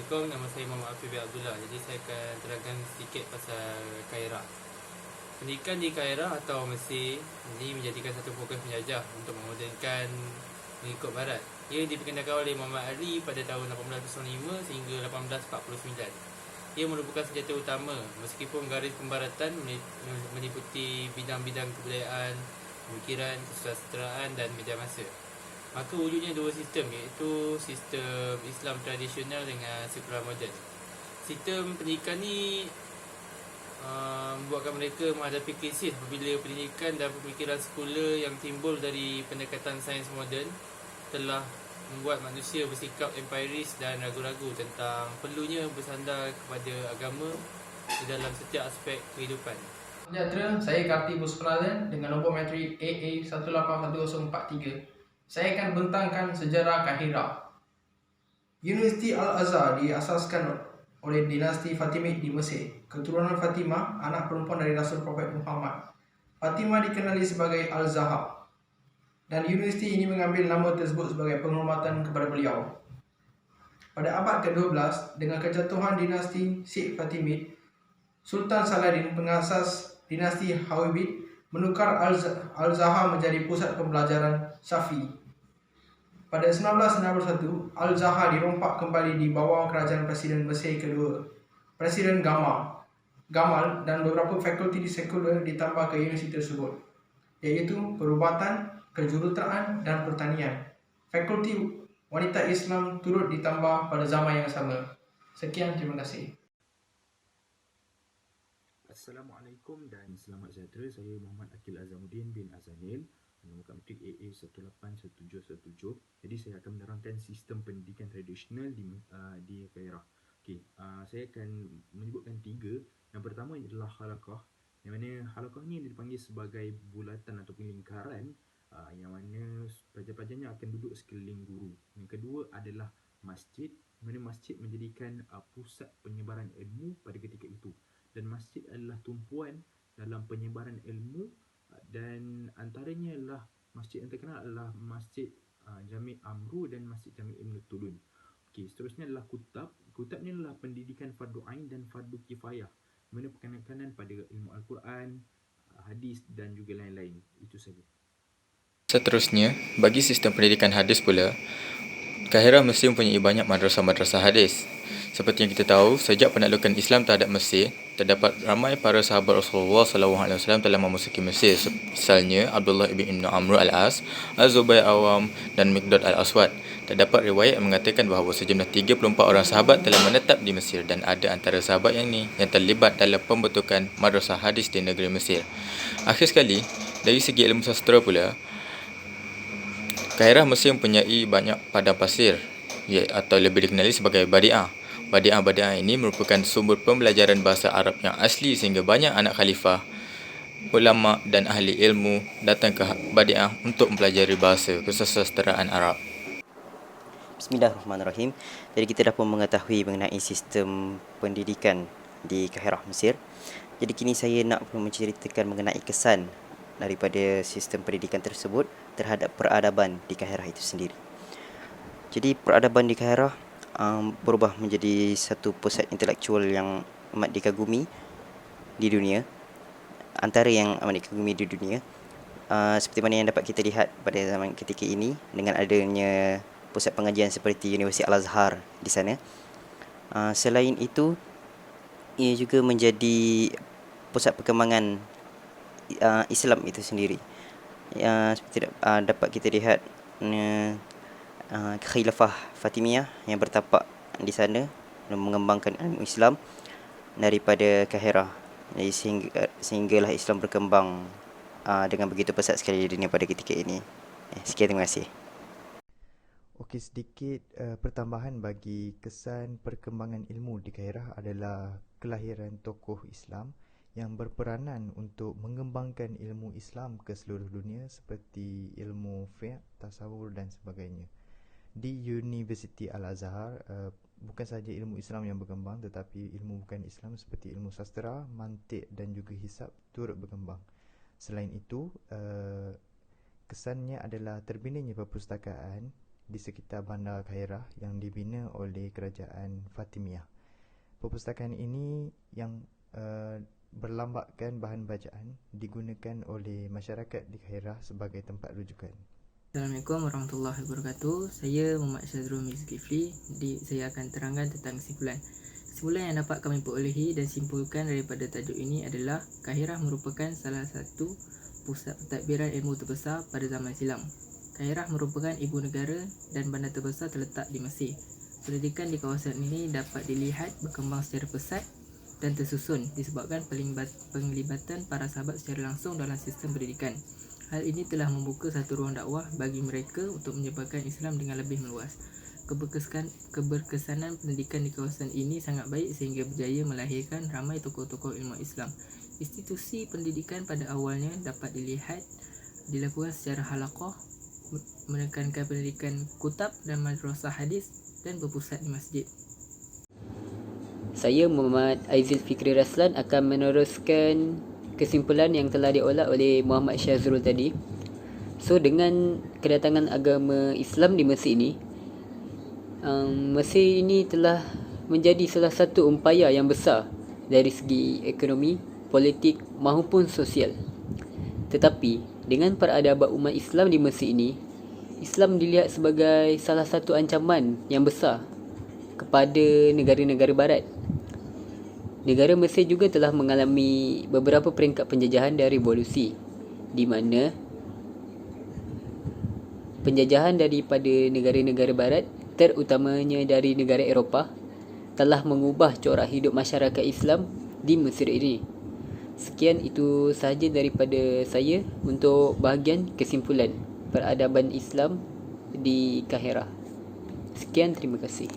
Assalamualaikum, nama saya Muhammad Afif bin Abdullah. Jadi saya akan terangkan sedikit pasal Kairah. Pendidikan di Kairah atau Mesir ini menjadikan satu fokus penjajah untuk memodernkan mengikut barat. Ia diperkenalkan oleh Muhammad Ali pada tahun 1805 sehingga 1849. Ia merupakan senjata utama meskipun garis pembaratan meliputi bidang-bidang kebudayaan, pemikiran, kesusastraan dan media masa. Maka wujudnya dua sistem, iaitu sistem Islam tradisional dengan sekular moden. Sistem pendidikan ni membuatkan mereka menghadapi krisis apabila pendidikan dan pemikiran sekular yang timbul dari pendekatan sains moden telah membuat manusia bersikap empiris dan ragu-ragu tentang perlunya bersandar kepada agama di dalam setiap aspek kehidupan. Sejahtera, saya Karti Buspenazan dengan nombor metrik AA181043. Saya akan bentangkan sejarah Kahirah. Universiti Al-Azhar diasaskan oleh dinasti Fatimid di Mesir. Keturunan Fatimah, anak perempuan dari Rasul Prophet Muhammad. Fatimah dikenali sebagai Al-Zahra, dan universiti ini mengambil nama tersebut sebagai penghormatan kepada beliau. Pada abad ke-12, dengan kejatuhan dinasti Sikh Fatimid, Sultan Saladin, pengasas dinasti Hawibid, menukar Al-Zahra menjadi pusat pembelajaran Syafi'i. Pada 1961, Al-Zahra dirompak kembali di bawah kerajaan Presiden Mesir kedua, Presiden Gamal, dan beberapa fakulti sekular ditambah ke universiti tersebut, iaitu perubatan, kejuruteraan, dan pertanian. Fakulti wanita Islam turut ditambah pada zaman yang sama. Sekian, terima kasih. Assalamualaikum dan selamat sejahtera. Saya Muhammad Akil Azamuddin bin Azanil, nombor metrik AA181717. Jadi saya akan menerangkan sistem pendidikan tradisional di Kairah. Saya akan menyebutkan tiga. Yang pertama adalah halaqah, yang mana halaqah ni dipanggil sebagai bulatan ataupun lingkaran, yang mana pelajar-pelajarnya akan duduk sekeliling guru. Yang kedua adalah masjid, mana masjid menjadikan pusat penyebaran ilmu pada ketika itu, dan masjid adalah tumpuan dalam penyebaran ilmu, dan antaranya adalah masjid yang terkenal adalah Masjid Jami' Amru dan Masjid Jami' Ibn Tulun. Seterusnya adalah kutab. Kutab ni adalah pendidikan fardu ain dan fardu kifayah, mana penekanan pada ilmu Al-Quran, hadis dan juga lain-lain. Itu saja. Seterusnya, bagi sistem pendidikan hadis pula, Kairah Mesir mempunyai banyak madrasah-madrasah hadis. Seperti yang kita tahu, sejak penaklukan Islam terhadap Mesir, terdapat ramai para sahabat Rasulullah SAW telah memasuki Mesir. Misalnya Abdullah ibn Amr al-As, Az-Zubair Awam dan Miqdad al-Aswad. Terdapat riwayat yang mengatakan bahawa sejumlah 34 orang sahabat telah menetap di Mesir, dan ada antara sahabat yang terlibat dalam pembentukan madrasah hadis di negeri Mesir. Akhir sekali, dari segi ilmu sastra pula, Kairah Mesir mempunyai banyak padang pasir, atau lebih dikenali sebagai badi'ah. Badi'ah ini merupakan sumber pembelajaran bahasa Arab yang asli, sehingga banyak anak khalifah, ulama dan ahli ilmu datang ke badi'ah untuk mempelajari bahasa kesusastraan Arab. Bismillahirrahmanirrahim. Jadi kita dah pun mengetahui mengenai sistem pendidikan di Kairah Mesir. Jadi kini saya nak menceritakan mengenai kesan daripada sistem pendidikan tersebut terhadap peradaban di Kairah itu sendiri. Jadi peradaban di Kairah berubah menjadi satu pusat intelektual yang amat dikagumi di dunia, antara yang amat dikagumi di dunia, seperti mana yang dapat kita lihat pada zaman ketika ini dengan adanya pusat pengajian seperti Universiti Al-Azhar di sana. Selain itu, ia juga menjadi pusat perkembangan Islam itu sendiri. Seperti dapat kita lihat Khilafah Fatimiyah yang bertapak di sana dan mengembangkan ilmu Islam daripada Kairah. Jadi sehinggalah Islam berkembang dengan begitu pesat sekali di dunia pada ketika ini. Sekian, terima kasih. Okey, sedikit pertambahan bagi kesan perkembangan ilmu di Kairah adalah kelahiran tokoh Islam yang berperanan untuk mengembangkan ilmu Islam ke seluruh dunia, seperti ilmu fiqh, tasawuf dan sebagainya. Di Universiti Al-Azhar, bukan sahaja ilmu Islam yang berkembang, tetapi ilmu bukan Islam seperti ilmu sastra, mantik dan juga hisab turut berkembang. Selain itu, kesannya adalah terbinanya perpustakaan di sekitar bandar Kairah yang dibina oleh kerajaan Fatimiyah. Perpustakaan ini yang berlambakkan bahan bacaan digunakan oleh masyarakat di Kairah sebagai tempat rujukan. Assalamualaikum warahmatullahi wabarakatuh. Saya Muhammad Syazrul Zulkifli. Saya akan terangkan tentang kesimpulan. Kesimpulan yang dapat kami perolehi dan simpulkan daripada tajuk ini adalah Kairah merupakan salah satu pusat pentadbiran ilmu terbesar pada zaman silam. Kairah merupakan ibu negara dan bandar terbesar terletak di Mesir. Pendidikan di kawasan ini dapat dilihat berkembang secara pesat dan tersusun disebabkan penglibatan para sahabat secara langsung dalam sistem pendidikan. Hal ini telah membuka satu ruang dakwah bagi mereka untuk menyebarkan Islam dengan lebih meluas. Keberkesanan pendidikan di kawasan ini sangat baik sehingga berjaya melahirkan ramai tokoh-tokoh ilmu Islam. Institusi pendidikan pada awalnya dapat dilakukan secara halaqah, menekankan pendidikan kutab dan madrasah hadis dan berpusat di masjid. Saya Muhammad Aizil Fikri Raslan akan meneruskan kesimpulan yang telah diolah oleh Muhammad Syazrul tadi. So dengan kedatangan agama Islam di Mesir ini, Mesir ini telah menjadi salah satu umpaya yang besar dari segi ekonomi, politik maupun sosial. Tetapi dengan peradaban umat Islam di Mesir ini, Islam dilihat sebagai salah satu ancaman yang besar kepada negara-negara barat. Negara Mesir juga telah mengalami beberapa peringkat penjajahan dan revolusi, di mana penjajahan daripada negara-negara barat, terutamanya dari negara Eropah, telah mengubah corak hidup masyarakat Islam di Mesir ini. Sekian itu sahaja daripada saya untuk bahagian kesimpulan peradaban Islam di Kairah. Sekian, terima kasih.